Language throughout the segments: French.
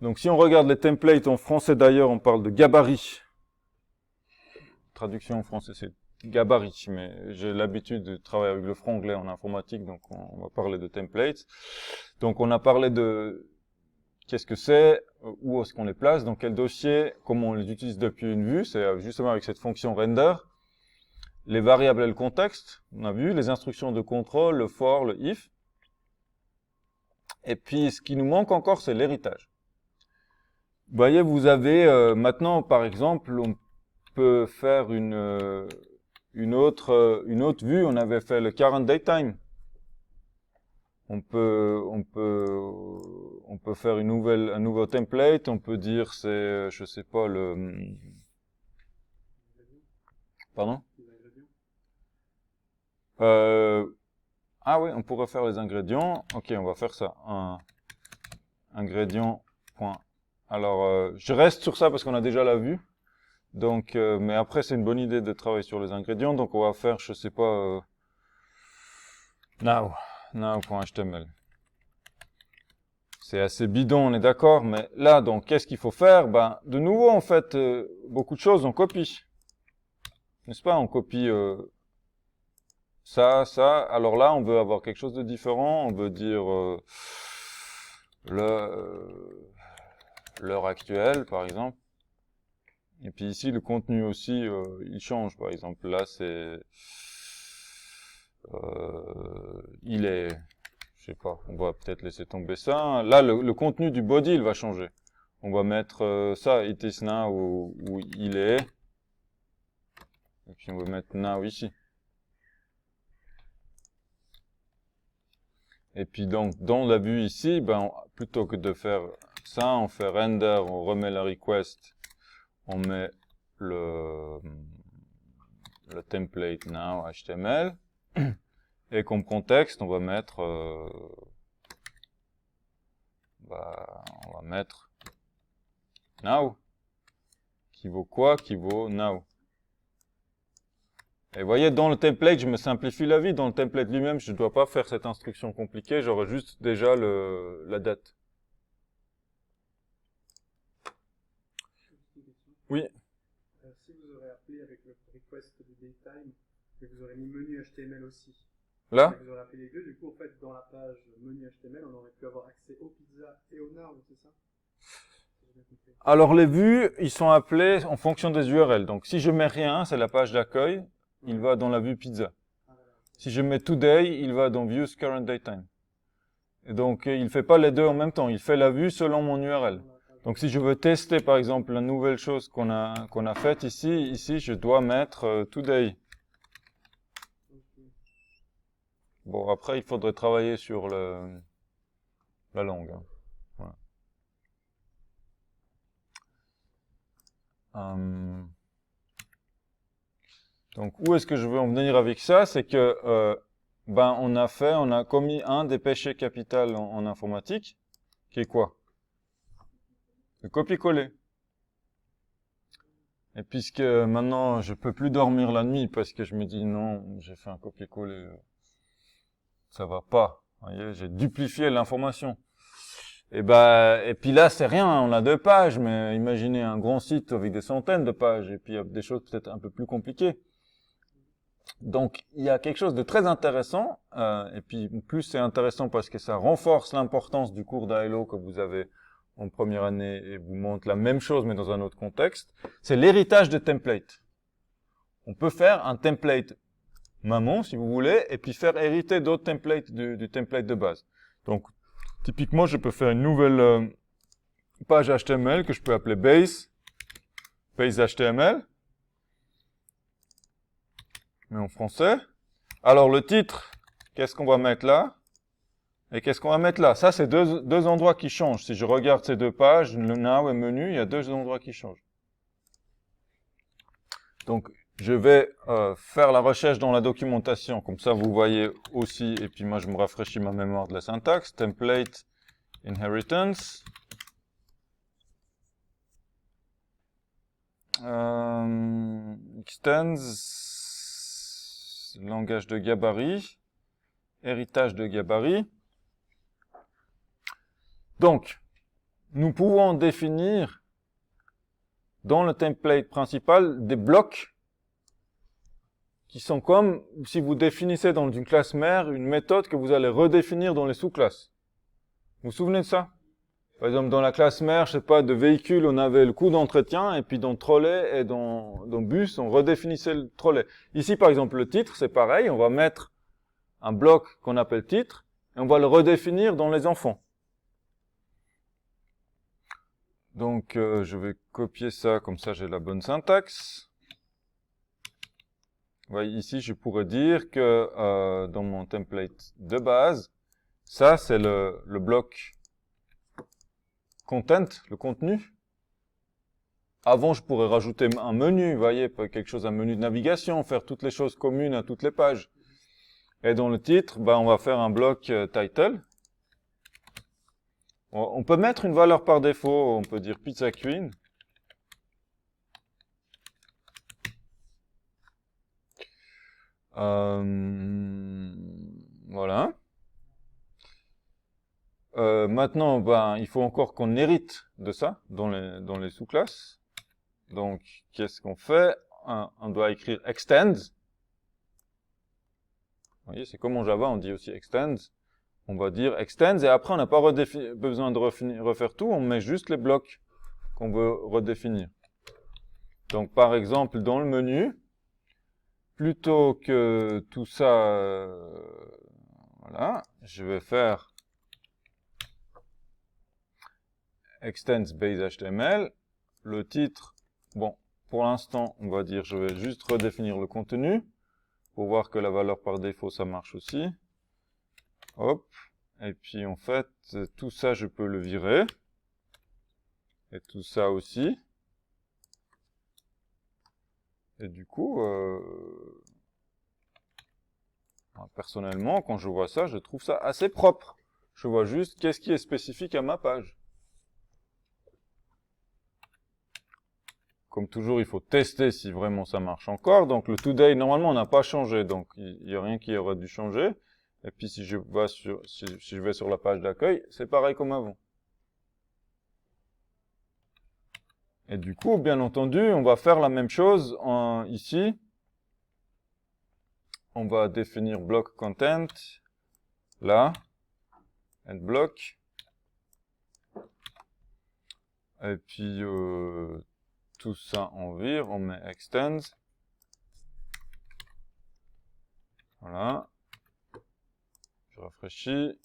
Donc si on regarde les templates en français d'ailleurs, on parle de gabarit. Traduction en français c'est gabarit, mais j'ai l'habitude de travailler avec le franglais en informatique, donc on va parler de templates. Donc on a parlé de qu'est-ce que c'est, où est-ce qu'on les place, dans quel dossier, comment on les utilise depuis une vue, c'est justement avec cette fonction render. Les variables et le contexte, on a vu, les instructions de contrôle, le for, le if. Et puis ce qui nous manque encore, c'est l'héritage. Vous voyez, vous avez maintenant, par exemple, on peut faire une autre vue. On avait fait le current datetime. On peut faire un nouveau template. On peut dire c'est, je sais pas pardon. Ah oui, on pourrait faire les ingrédients. Ok, on va faire ça. Ingrédients. Alors, je reste sur ça parce qu'on a déjà la vue. Donc, mais après, c'est une bonne idée de travailler sur les ingrédients. Donc, on va faire, je sais pas, now.html. C'est assez bidon, on est d'accord. Mais là, donc, qu'est-ce qu'il faut faire? Ben, de nouveau, en fait, beaucoup de choses, on copie. N'est-ce pas? On copie ça. Alors là, on veut avoir quelque chose de différent. On veut dire l'heure actuelle, par exemple. Et puis ici, le contenu aussi, il change. Par exemple, là, c'est il est, je sais pas, on va peut-être laisser tomber ça. Là, le contenu du body, il va changer. On va mettre ça, it is now, où il est. Et puis on va mettre now ici. Et puis donc, dans la vue ici, ben, plutôt que de faire ça, on fait render, on remet la request, on met le template now HTML. Et comme contexte, on va mettre now. Qui vaut quoi? Qui vaut now. Et vous voyez, dans le template, je me simplifie la vie. Dans le template lui-même, je ne dois pas faire cette instruction compliquée. J'aurai juste déjà la date. Oui. Si vous aurez appelé avec le request de datetime, et vous aurez mis menu HTML aussi. Là? Vous aurez appelé les deux. Du coup, en fait, dans la page menu HTML, on aurait pu avoir accès au pizza et au now, c'est ça? Alors les vues, ils sont appelés en fonction des URL. Donc si je mets rien, c'est la page d'accueil, il va dans la vue pizza. Si je mets today, il va dans views current datetime. Et donc il fait pas les deux en même temps, il fait la vue selon mon URL. Donc si je veux tester par exemple la nouvelle chose qu'on a faite ici je dois mettre today. Bon après il faudrait travailler sur la langue. Hein. Voilà. Donc où est-ce que je veux en venir avec ça? C'est que on a commis un des péchés capitaux en informatique, qui est quoi? Le copier-coller. Et puisque maintenant je peux plus dormir la nuit parce que je me dis non, j'ai fait un copier-coller, ça va pas. Vous voyez, j'ai duplifié l'information. Et puis là c'est rien, on a 2 pages, mais imaginez un grand site avec des centaines de pages et puis il y a des choses peut-être un peu plus compliquées. Donc, il y a quelque chose de très intéressant, et puis plus c'est intéressant parce que ça renforce l'importance du cours d'ALO que vous avez en première année et vous montre la même chose mais dans un autre contexte, c'est l'héritage de template. On peut faire un template maman, si vous voulez, et puis faire hériter d'autres templates du template de base. Donc, typiquement, je peux faire une nouvelle page HTML que je peux appeler base HTML. Mais en français. Alors le titre, qu'est-ce qu'on va mettre là? Et qu'est-ce qu'on va mettre là? Ça, c'est deux endroits qui changent. Si je regarde ces 2 pages, le now et menu, il y a 2 endroits qui changent. Donc, je vais faire la recherche dans la documentation. Comme ça, vous voyez aussi. Et puis moi, je me rafraîchis ma mémoire de la syntaxe. Template, inheritance. Extends. Langage de gabarit, héritage de gabarit. Donc, nous pouvons définir dans le template principal des blocs qui sont comme si vous définissez dans une classe mère une méthode que vous allez redéfinir dans les sous-classes. Vous vous souvenez de ça? Par exemple, dans la classe mère, je sais pas, de véhicule, on avait le coût d'entretien, et puis dans trolley et dans bus, on redéfinissait le trolley. Ici, par exemple, le titre, c'est pareil, on va mettre un bloc qu'on appelle titre, et on va le redéfinir dans les enfants. Donc, je vais copier ça, comme ça j'ai la bonne syntaxe. Vous voyez, ici, je pourrais dire que dans mon template de base, ça, c'est le bloc content, le contenu. Avant, je pourrais rajouter un menu, vous voyez, quelque chose, un menu de navigation, faire toutes les choses communes à toutes les pages. Et dans le titre, on va faire un bloc title. On peut mettre une valeur par défaut, on peut dire Pizza Queen. Voilà. Maintenant, il faut encore qu'on hérite de ça dans les sous-classes. Donc, qu'est-ce qu'on fait? On doit écrire extends. Vous voyez, c'est comme en Java, on dit aussi extends. On va dire extends, et après, on n'a pas besoin de refaire tout, on met juste les blocs qu'on veut redéfinir. Donc, par exemple, dans le menu, plutôt que tout ça, voilà, je vais faire extends base HTML. Le titre, bon, pour l'instant, on va dire, je vais juste redéfinir le contenu pour voir que la valeur par défaut, ça marche aussi. Hop. Et puis, en fait, tout ça, je peux le virer. Et tout ça aussi. Et du coup, personnellement, quand je vois ça, je trouve ça assez propre. Je vois juste qu'est-ce qui est spécifique à ma page. Comme toujours, il faut tester si vraiment ça marche encore. Donc le today, normalement, on n'a pas changé, donc il n'y a rien qui aurait dû changer. Et puis si je vais sur la page d'accueil, c'est pareil comme avant. Et du coup, bien entendu, on va faire la même chose ici. On va définir block content, là, and block. Et puis tout ça en vire, on met extends. Voilà. Je rafraîchis.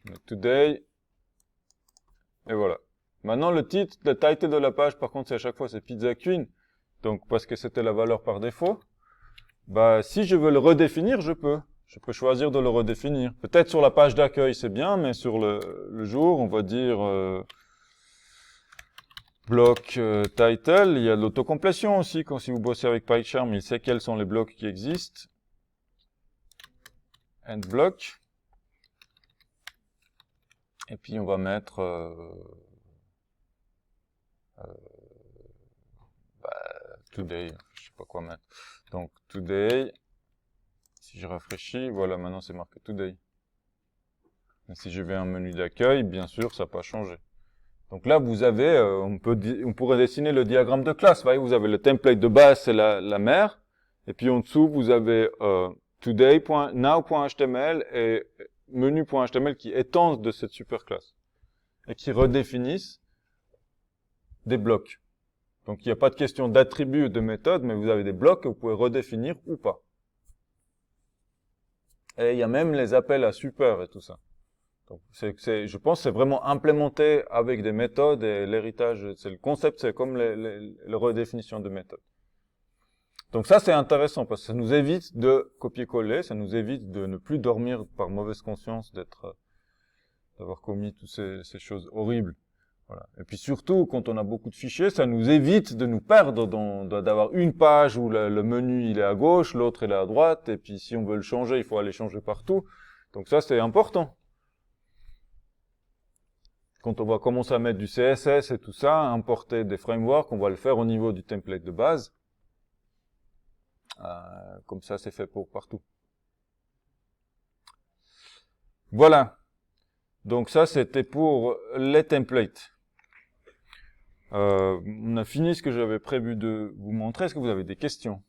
Je mets today. Et voilà. Maintenant, le title de la page, par contre, c'est à chaque fois, c'est Pizza Queen. Donc, parce que c'était la valeur par défaut. Si je veux le redéfinir, je peux. Je peux choisir de le redéfinir. Peut-être sur la page d'accueil, c'est bien, mais sur le jour, on va dire bloc title. Il y a l'autocomplétion aussi. Si vous bossez avec PyCharm, il sait quels sont les blocs qui existent. End block. Et puis, on va mettre today. Je sais pas quoi mettre. Donc, today. Si je rafraîchis, voilà, maintenant c'est marqué today. Mais si je vais à un menu d'accueil, bien sûr, ça n'a pas changé. Donc là, vous avez, on pourrait dessiner le diagramme de classe. Vous voyez, vous avez le template de base, c'est la mère. Et puis en dessous, vous avez today.now.html et menu.html qui étendent de cette super classe. Et qui redéfinissent des blocs. Donc il n'y a pas de question d'attribut ou de méthode, mais vous avez des blocs que vous pouvez redéfinir ou pas. Et il y a même les appels à super et tout ça. Donc, je pense que c'est vraiment implémenté avec des méthodes et l'héritage, c'est le concept, c'est comme les redéfinitions de méthodes. Donc ça, c'est intéressant parce que ça nous évite de copier-coller, ça nous évite de ne plus dormir par mauvaise conscience d'avoir commis toutes ces choses horribles. Voilà. Et puis surtout, quand on a beaucoup de fichiers, ça nous évite de nous perdre, d'avoir une page où le menu il est à gauche, l'autre il est à droite, et puis si on veut le changer, il faut aller changer partout. Donc ça, c'est important. Quand on va commencer à mettre du CSS et tout ça, importer des frameworks, on va le faire au niveau du template de base. Comme ça, c'est fait pour partout. Voilà. Donc ça, c'était pour les templates. On a fini ce que j'avais prévu de vous montrer. Est-ce que vous avez des questions?